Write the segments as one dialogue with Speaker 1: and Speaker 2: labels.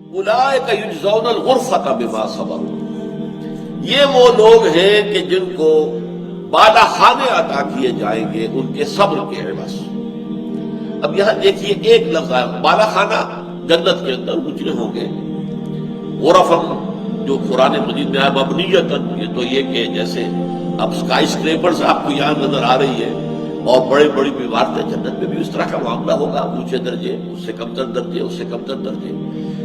Speaker 1: اولئک یجزون الغرفۃ بما صبروا، یہ وہ لوگ ہیں کہ جن کو بالا خانے عطا کیے جائیں گے ان کے صبر کے عوض۔ اب یہاں دیکھیے ایک لفظ ہے بالا خانہ، جنت کے اندر اجرے ہوں گے، غرفاً جو قرآن مجید میں ہے مبنیتاً، یہ تو یہ کہ جیسے اب اسکائی اسکریپرز آپ کو یہاں نظر آ رہی ہے اور بڑی بڑی عمارتیں، جنت میں بھی اس طرح کا معاملہ ہوگا، اونچے درجے، اس سے کمتر درجے، اس سے کمتر درجے،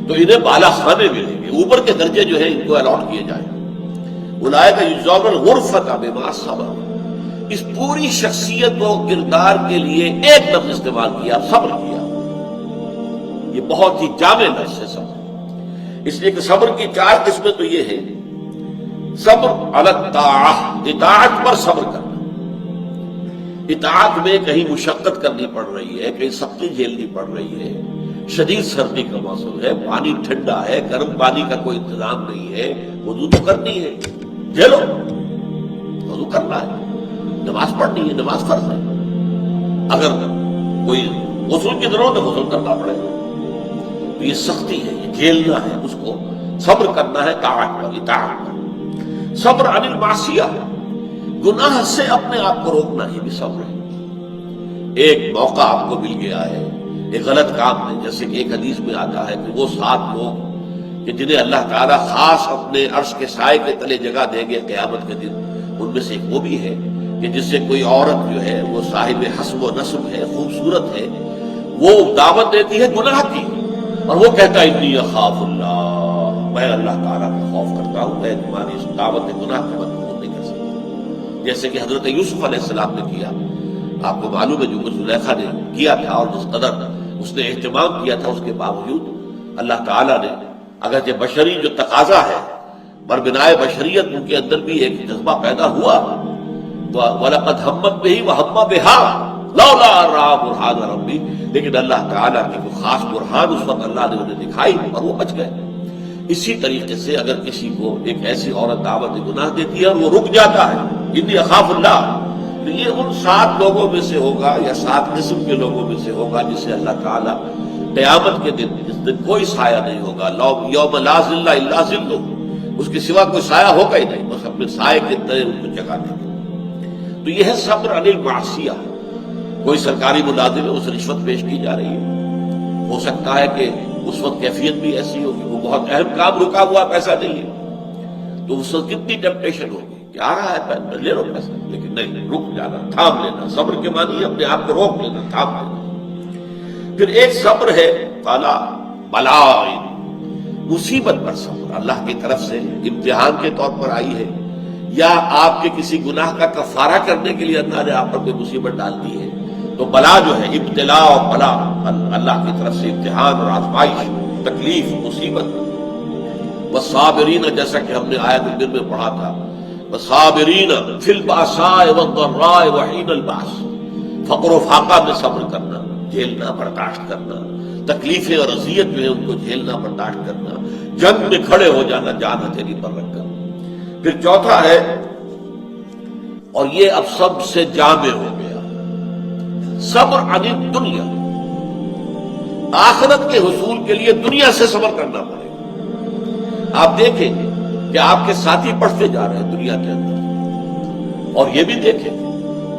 Speaker 1: تو انہیں بالا خانے ملیں گے، اوپر کے درجے جو ہیں ان کو الاٹ کیے جائیں گے۔ اولئک یجزون الغرفۃ بما صبروا، اس پوری شخصیت و کردار کے لیے ایک لفظ استعمال کیا، صبر کیا۔ یہ بہت ہی جامع لفظ ہے صبر، اس لیے کہ صبر کی چار قسمیں تو یہ ہے، صبر علی الطاعہ، اطاعت پر صبر کرنا، اطاعت میں کہیں مشقت کرنی پڑ رہی ہے، کہیں سختی جھیلنی پڑ رہی ہے، شدید سردی کا موسم ہے، پانی ٹھنڈا ہے، گرم پانی کا کوئی انتظام نہیں ہے، وضو تو کرنی ہے، جھیلو، وضو کرنا ہے، نماز پڑھنی ہے، نماز فرض ہے، اگر کوئی غسل کی ضرورت ہے غسل کرنا پڑے گا، تو یہ سختی ہے، یہ جھیلنا ہے، اس کو صبر کرنا ہے طاعت پر، اطاعت پر۔ صبر عن المعصیہ، گناہ سے اپنے آپ کو روکنا، یہ بھی صبر ہے۔ ایک موقع آپ کو مل گیا ہے ایک غلط کام میں، جیسے کہ ایک حدیث میں آتا ہے کہ وہ 7 لوگ کہ جنہیں اللہ تعالیٰ خاص اپنے عرش کے سائے کے تلے جگہ دیں گے قیامت کے دن، ان میں سے ایک وہ بھی ہے کہ جس سے کوئی عورت جو ہے وہ صاحب حسب و نسب ہے، خوبصورت ہے، وہ دعوت دیتی ہے گناہ کی، اور وہ کہتا ہے انی اخاف اللہ، میں اللہ تعالیٰ کا خوف کرتا ہوں، میں تمہاری اس دعوت گناہ کو قبول نہیں کر سکتا، جیسے کہ حضرت یوسف علیہ السلام نے کیا۔ آپ کو معلوم ہے جو زلیخا نے کیا تھا اور جس قدر اس نے اہتمام کیا تھا، اس کے باوجود اللہ تعالیٰ نے اگرچہ بشری جو تقاضا ہے، بربنائے بشریت ان کے اندر بھی ایک جذبہ پیدا ہوا، وَلَقَدْ هَمَّتْ بِهِ وَهَمَّ بِهَا لَوْلَا أَن رَأَىٰ بُرْهَانَ رَبِّهِ، لیکن اللہ تعالیٰ کی کوئی خاص برہان اس وقت اللہ نے انہیں دکھائی اور وہ بچ گئے۔ اسی طریقے سے اگر کسی کو ایک ایسی عورت دعوت گناہ دیتی ہے اور وہ رک جاتا ہے، انی اخاف اللہ، تو یہ ان 7 لوگوں میں سے ہوگا یا 7 قسم کے لوگوں میں سے ہوگا جسے اللہ تعالیٰ قیامت کے دن، جس دن کوئی سایہ نہیں ہوگا، یوم لا ظل الا ظلہ، اس کے سوا کوئی سایہ ہوگا ہی نہیں، بس اپنے سائے کے تلے ان کو جگہ دیں گے۔ تو یہ ہے صبر عن المعصیہ۔ کوئی سرکاری ملازم ہے، اسے رشوت پیش کی جا رہی ہے، ہو سکتا ہے کہ اس وقت کیفیت بھی ایسی ہوگی، وہ بہت اہم کام رکا ہوا پیسہ نہیں ہے، تو اس وقت کتنی ٹیمپٹیشن ہوگی کہ آ رہا ہے لے لو پیسہ، لیکن نہیں، رک جانا، تھام لینا، صبر کے معنی اپنے آپ کو روک لینا، تھام لینا۔ پھر ایک صبر ہے بالا بلاء، مصیبت پر صبر، اللہ کی طرف سے امتحان کے طور پر آئی ہے، یا آپ کے کسی گناہ کا کفارہ کرنے کے لیے اللہ نے آپ پر کوئی مصیبت ڈال دی ہے، تو بلا جو ہے ابتلاء اور بلا، اللہ کی طرف سے امتحان اور آزمائش، تکلیف، مصیبت۔ والصابرین، جیسا کہ ہم نے آیت الدر میں پڑھا تھا، والصابرین فی البأساء والضراء وحین البأس، فقر و فاقہ میں صبر کرنا، جھیلنا، برداشت کرنا، تکلیفیں اور اذیت جو ہے ان کو جھیلنا، برداشت کرنا، جنگ میں کھڑے ہو جانا جان ہتھیلی پر رکھ کر۔ پھر چوتھا ہے، اور یہ اب سب سے جامع ہو گیا، صبر عن الدنیا، آخرت کے حصول کے لیے دنیا سے صبر کرنا پڑے گا۔ آپ دیکھیں کہ آپ کے ساتھی پڑھتے جا رہے ہیں دنیا کے اندر، اور یہ بھی دیکھیں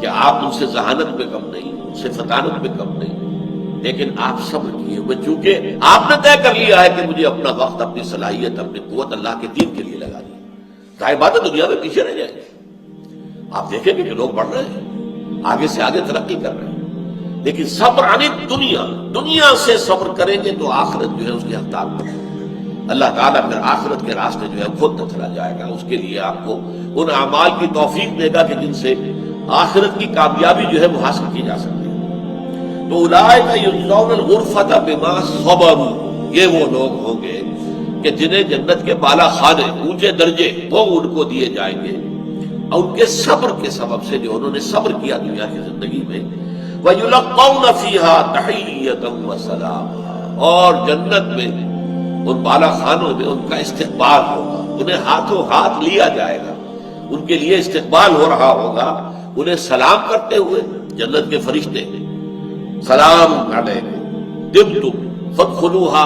Speaker 1: کہ آپ ان سے ذہانت میں کم نہیں، ان سے فطانت میں کم نہیں، لیکن آپ صبر کیے ہوئے، چونکہ آپ نے طے کر لیا ہے کہ مجھے اپنا وقت، اپنی صلاحیت، اپنی قوت اللہ کے دین کے لیے لگا دی، ظاہر بات ہے دنیا میں پیچھے رہ جائیں گے۔ آپ دیکھیں گے کہ لوگ بڑھ رہے ہیں، آگے سے آگے ترقی کر رہے ہیں، لیکن صبر عن الدنیا، دنیا سے صبر کریں گے تو آخرت جو ہے اس کے حقدار بنے گا۔ اللہ تعالیٰ پھر آخرت کے راستے جو ہے خود چلا جائے گا، اس کے لیے آپ کو ان اعمال کی توفیق دے گا کہ جن سے آخرت کی کامیابی جو ہے وہ حاصل کی جا سکتی ہے۔ تو اولئک یجزون الغرفۃ بما صبروا، یہ وہ لوگ ہوں گے کہ جنہیں جنت کے بالا خانے، اونچے درجے وہ ان کو دیے جائیں گے، اور ان کے صبر کے سبب سے، جو انہوں نے صبر کیا دنیا کی زندگی میں۔ وَيُلَقَّوْنَ فِيهَا تَحِيَّةً وَسَلَامًا، اور جنت میں ان بالا خانوں میں ان کا استقبال ہوگا، انہیں ہاتھوں ہاتھ لیا جائے گا، ان کے لیے استقبال ہو رہا ہوگا، انہیں سلام کرتے ہوئے جنت کے فرشتے، سلام علیکم طبتم فادخلوها